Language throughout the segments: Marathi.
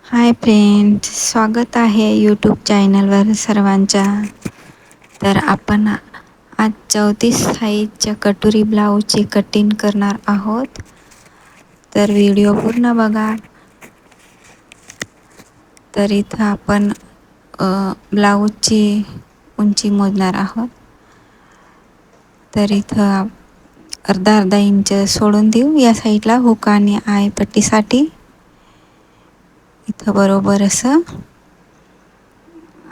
हाय फ्रेंड, स्वागत आहे यूट्यूब चॅनलवर सर्वांच्या. तर आपण आज 34 साईजच्या कटोरी ब्लाऊजची कटिंग करणार आहोत. तर व्हिडिओ पूर्ण बघा. तर इथं आपण ब्लाऊजची उंची मोजणार आहोत. तर इथं अर्धा इंच सोडून देऊ या साईडला हुक आणि आय पट्टीसाठी. इथं बरोबर असं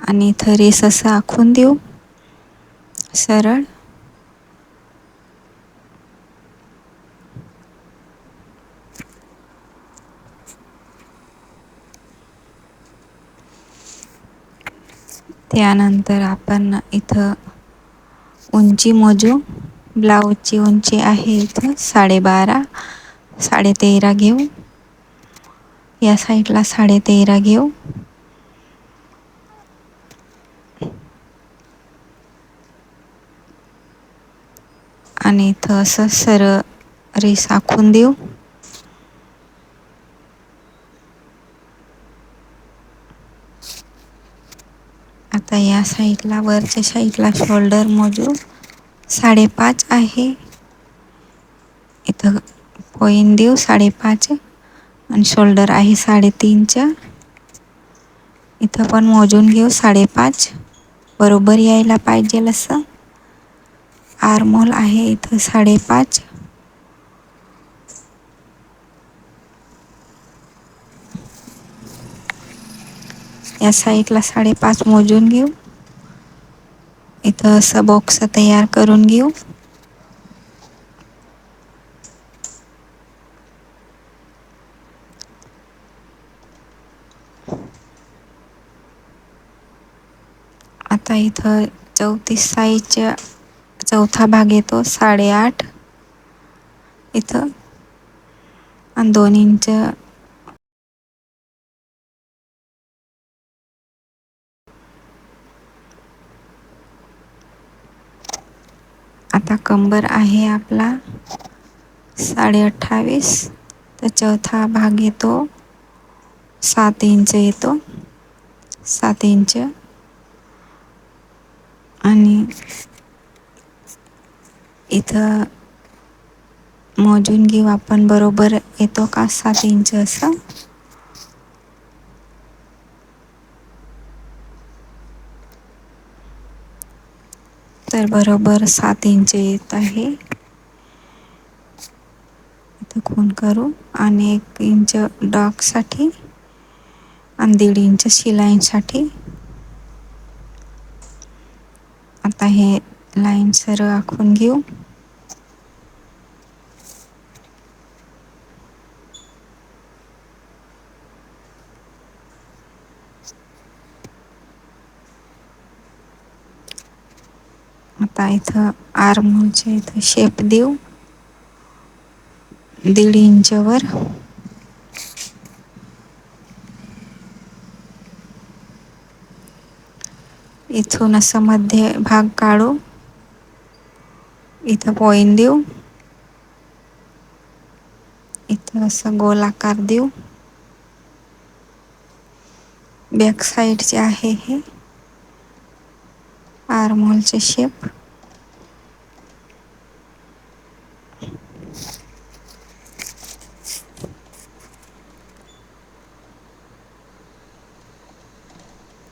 आणि इथं रेस असं आखून देऊ सरळ. त्यानंतर आपण इथं उंची मोजू. ब्लाऊजची उंची आहे इथं 12.5, 13.5 घेऊ. या साईडला 13.5 घेऊ. आणि इथं असं सरळ रेस आखून देऊ. आता या साईडला वरच्या साईडला शोल्डर मोजू. 5.5 आहे. इथं पॉईंट देऊ 5.5 आणि शोल्डर आहे 3.5. इथं पण मोजून घेऊ 5.5 बरोबर यायला पाहिजे असं. आर्महोल आहे इथं 5.5. या साईडला 5.5 मोजून घेऊ. इथं असं बॉक्स तयार करून घेऊ. आता इथं 34 साईजच्या चौथा भाग येतो 8.5 इथं आणि 2 इंच आता कंबर आहे आपला 28.5. तर चौथा भाग येतो 7 इंच येतो. 7 इंच आणि इथं मोजून घेऊ आपण बरोबर येतो का 7 इंच असं. तर बरोबर 7 इंच येत आहे. इथं खून करू आणि 1 इंच डॉगसाठी आणि 1.5 इंच शिलाईसाठी. आता हे लाईन सरळ आखून घेऊ. आता इथं आर्महोलच्या इथं शेप देऊ 1.5 इंच वर. इथून असं मध्य भाग काढू. इथं पॉईंट देऊ. इथं असं गोल आकार देऊ. बॅक साईडचे आहे हे आर्महोलचे शेप.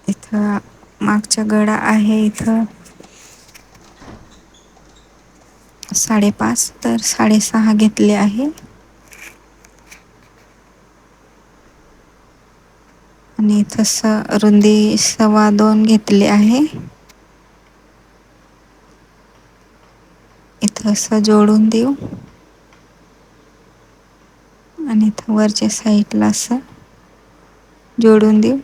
इथं मागचा गळा आहे इथं 5.5 तर 6.5 घेतले आहे. आणि इथं रुंदी 2.25 घेतली आहे. इथं असं जोडून देऊ आणि इथं वरच्या साईडला असं जोडून देऊ.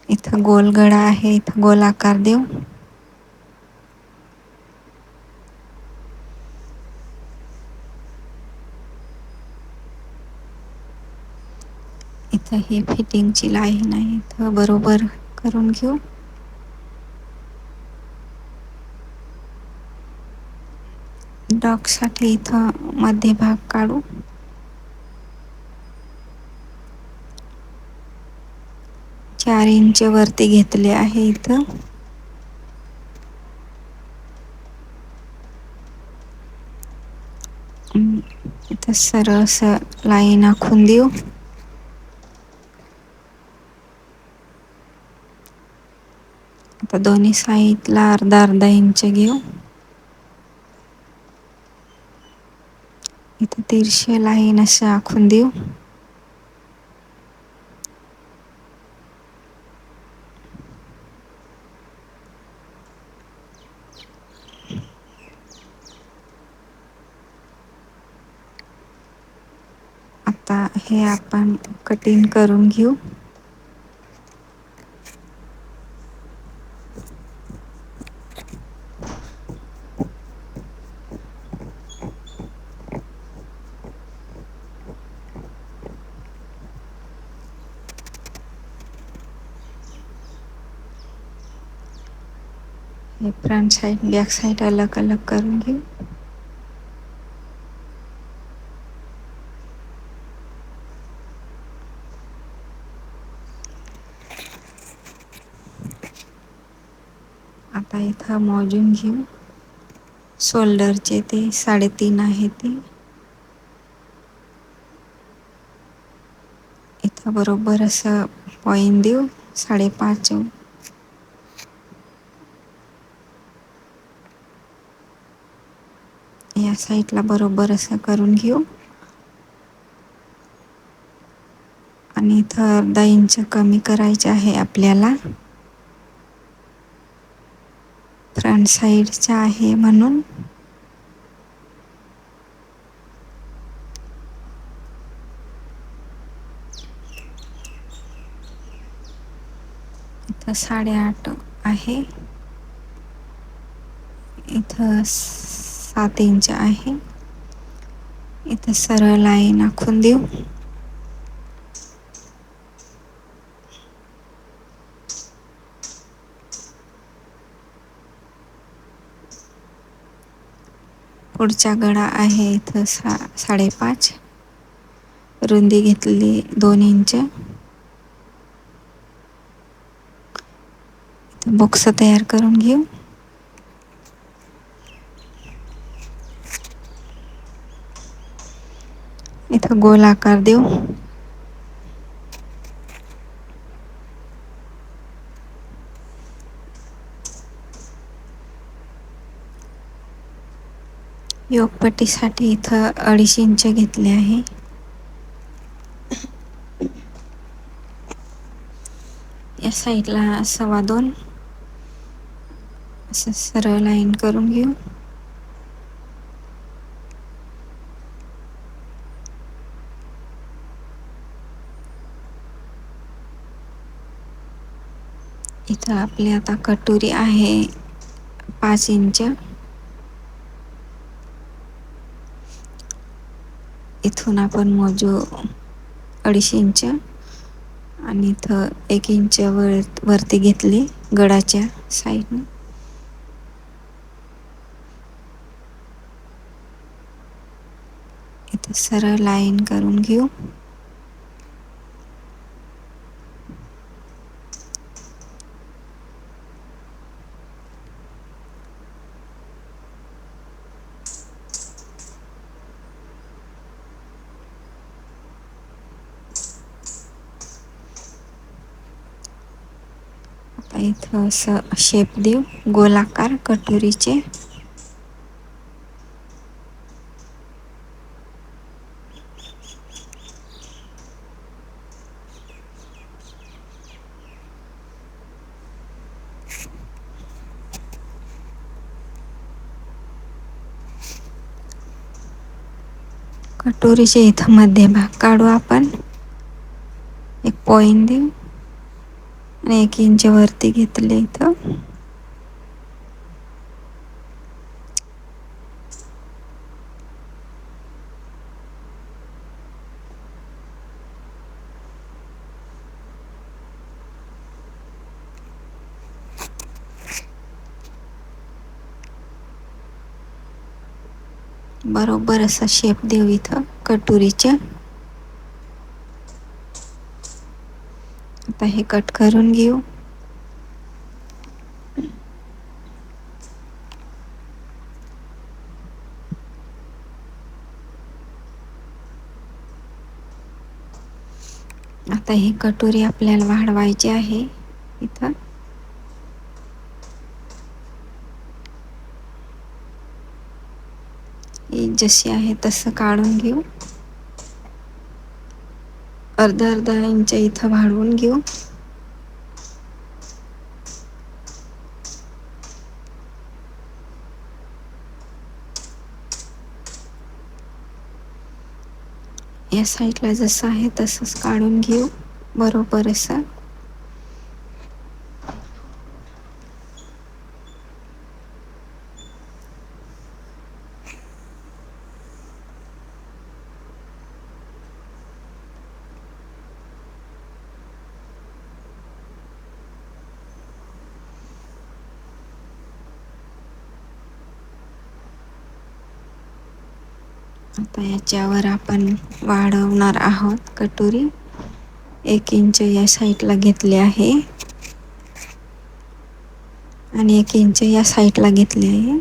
इथं गोल गळा आहे. इथं गोल आकार देऊ. इथं ही फिटिंगची लाईन आहे. इथं बरोबर करून घेऊ. डॉगसाठी इथं मध्य भाग काढू. 4 इंच वरती घेतले आहे इथं. इथं सरळ असं लाईन आखून देऊ. आता दोन्ही साईडला अर्धा अर्धा इंच घेऊ. इथं तिरशे लाईन असं आखून देऊ. आता हे आपण कटिंग करून घेऊ. हे फ्रंट साईड बॅक साईड अलग अलग करून घेऊ. आता इथं मोजून घेऊ. शोल्डरचे ते 3.5 आहे ते. इथं बरोबर असं पॉइंट देऊ 5.5. या साईडला बरोबर असं करून घेऊ. आणि इथं अर्धा इंच कमी करायचे आहे आपल्याला. फ्रंट साईडचा आहे म्हणून. इथं 8.5 आहे. इथं 7 इंच आहे. इथं सरळ लाईन आखून देऊ. पुढचा गळा आहे इथं 5.5. रुंदी घेतली 2 इंच. इथं बॉक्स तयार करून घेऊ. इथं गोल आकार देऊ. योगपट्टीसाठी इथं 2.5 इंच घेतले आहे. या साईडला 2.25 असं सरळ लाईन करून घेऊ. इथं आपली आता कटोरी आहे 5 इंच. इथून आपण मोजू 2.5 इंच. आणि इथं 1 इंच वरती घेतली गळाच्या साईडने. इथं सरळ लाईन करून घेऊ. आता इथं असं शेप देऊ गोलाकार कटोरीचे. कटोरीचे इथं मध्य भाग काढू आपण. एक पॉइंट देऊ आणि 1 इंच वरती घेतले इथं. बरोबर असा शेप देऊ इथं कटोरीच्या. आता हे कट करून घेऊ. आता ही कटोरी आपल्याला वाढवायची आहे इथं. ही जशी आहे तसं काढून घेऊ. अर्धा अर्धा इंच इथं वाढवून घेऊ. या साईडला जसं आहे तसंच काढून घेऊ बरोबर असं. आता याच्यावर आपण वाढवणार आहोत कटोरी. 1 इंच या साईडला घेतले आहे आणि 1 इंच या साईडला घेतले आहे.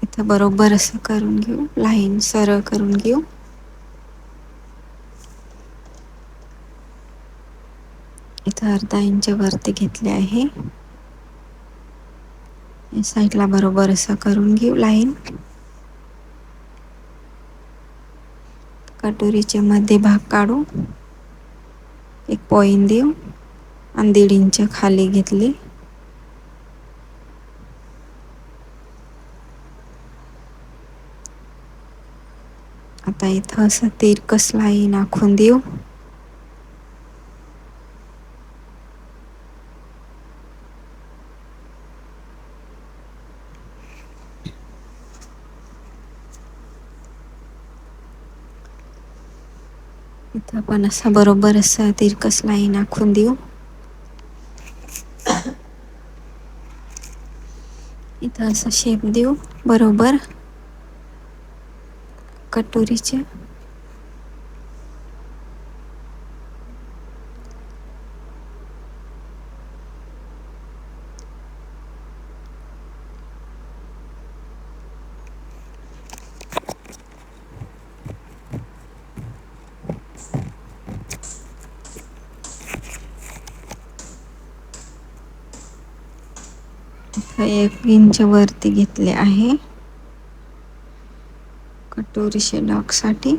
इथं बरोबर असं करून घेऊ, लाईन सरळ करून घेऊ. इथं अर्धा इंच वरती घेतले आहे. या साईडला बरोबर असं करून घेऊ लाईन. कटोरीचे मध्ये भाग काढू, एक पॉइंट देऊ आणि 1.5 इंच खाली घेतली. आता इथं असं तिरकस लाईन आखून देऊ. इथं पण असं बरोबर असं तिरकस लाईन आखून देऊ. इथं असं शेप देऊ बरोबर कटोरीचे. इथं 1 इंच वरती घेतले आहे कटोरीचे लॉकसाठी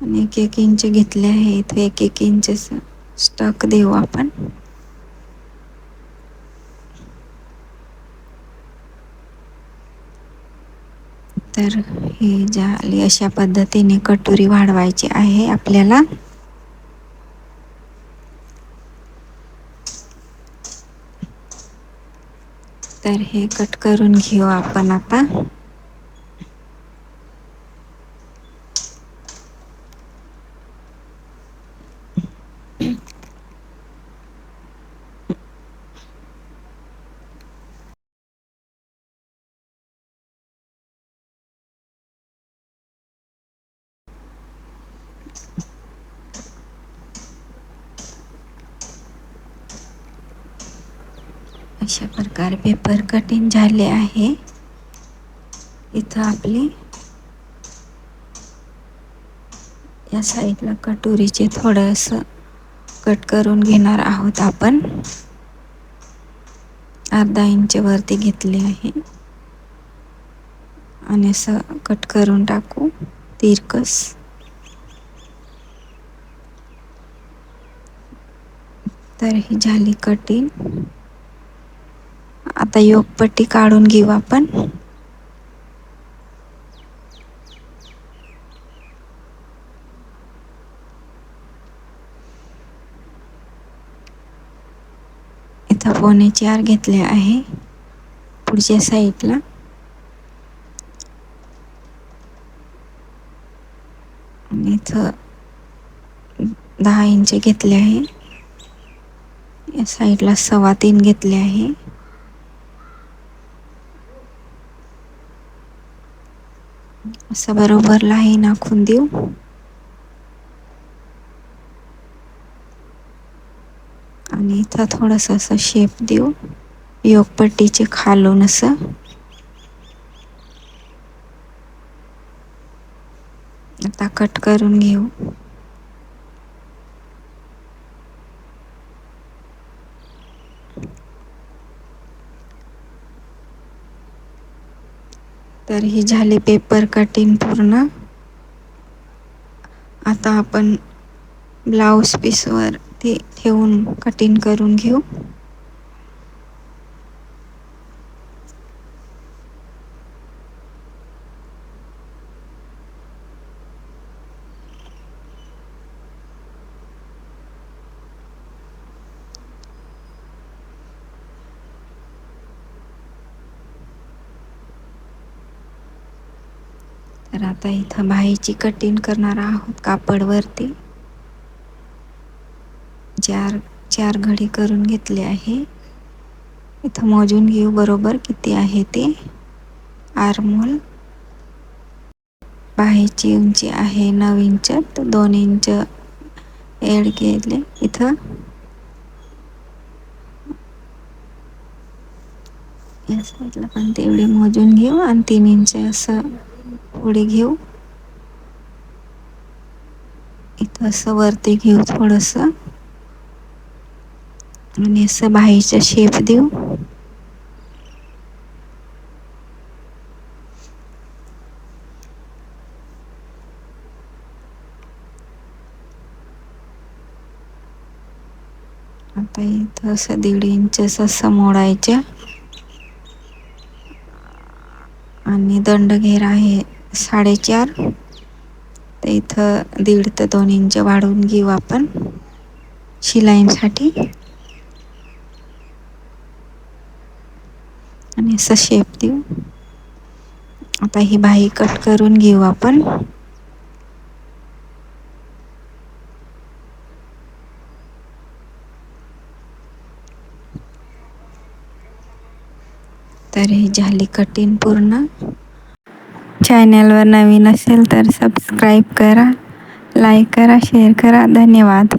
आणि 1 इंच घेतले आहे. इथे 1 इंच स्टक देऊ आपण. तर ही झाली. अशा पद्धतीने कटोरी वाढवायची आहे आपल्याला. तर हे कट करून घेऊ आपण आता. अशा प्रकारे पेपर कटिंग झाले आहे. इथं आपली या साईडला कटोरीचे थोडंसं कट करून घेणार आहोत आपण. अर्धा इंच वरती घेतले आहे आणि असं कट करून टाकू तिरकस. तर ही झाली कटिंग. आता योकपट्टी काढून घेऊ आपण. इथं 1.25 घेतले आहे पुढच्या साईडला. आणि इथं 10 इंच घेतले आहे. या साईडला 3.25 घेतले आहे. असं बरोबर लाईन आखून देऊ. आणि इथं थोडंसं असं शेप देऊ योगपट्टीचे खालून असं. आता कट करून घेऊ. तर ही झाली पेपर कटिंग पूर्ण. आता आपण ब्लाऊज पीसवर ते ठेवून कटिंग करून घेऊ. तर आता इथं बाहीची कटिंग करणार आहोत कापडवरती. चार घडी करून घेतले आहे. इथं मोजून घेऊ बरोबर किती आहे ते. आर्महोल बाहीची उंची आहे 9 इंच, 2 इंच ॲड केले इथं. या साईडला पण तेवढे मोजून घेऊ आणि 3 इंच असं पुढे घेऊ. इथं असं वरती घेऊ थोडंसं आणि असं बाहीचा शेप देऊ. आता इथं असं 1.5 इंच असं मोडायचं आणि दंड घेर आहे 4.5. तर इथं 1.5 ते 2 इंच वाढवून घेऊ आपण शिलाईंसाठी. आणि असं शेप देऊ. आता ही बाही कट करून घेऊ आपण. तर ही झाली कटिंग पूर्ण. चॅनलवर नवीन असेल तर सबस्क्राईब करा, लाईक करा, शेअर करा. धन्यवाद.